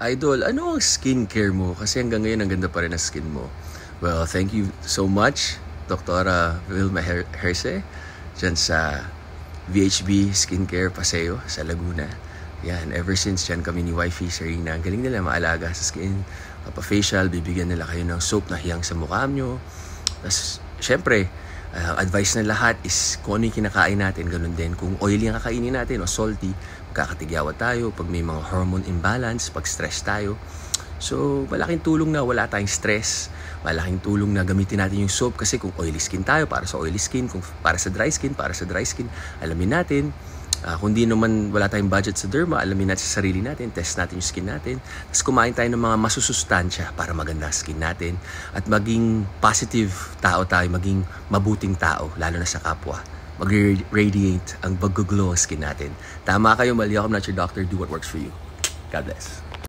Idol, ano ang skincare mo? Kasi hanggang ngayon, ang ganda pa rin ang skin mo. Well, thank you so much, Dr. Vilma Herse, dyan sa VHB Skincare Paseo sa Laguna. Yan, ever since dyan kami ni Wifey Serena, ang galing nila maalaga sa skin. Papa-facial, bibigyan nila kayo ng soap na hiyang sa mukha nyo. Tapos, syempre, advice na lahat is kung ano yung kinakain natin, ganun din. Kung oily ang kakainin natin o salty, magkakatigyawa tayo. Pag may mga hormone imbalance, pag stress tayo. So, malaking tulong na wala tayong stress. Malaking tulong na gamitin natin yung soap kasi kung oily skin tayo, para sa oily skin. Kung para sa dry skin, para sa dry skin. Alamin natin. Kung di naman wala tayong budget sa derma, alamin natin sa sarili natin, test natin yung skin natin. Tapos kumain tayo ng mga masusustansya para maganda skin natin. At maging positive tao tayo, maging mabuting tao, lalo na sa kapwa. Mag-radiate ang pag-glow ang skin natin. Tama kayo, mali ako, I'm not your doctor. Do what works for you. God bless.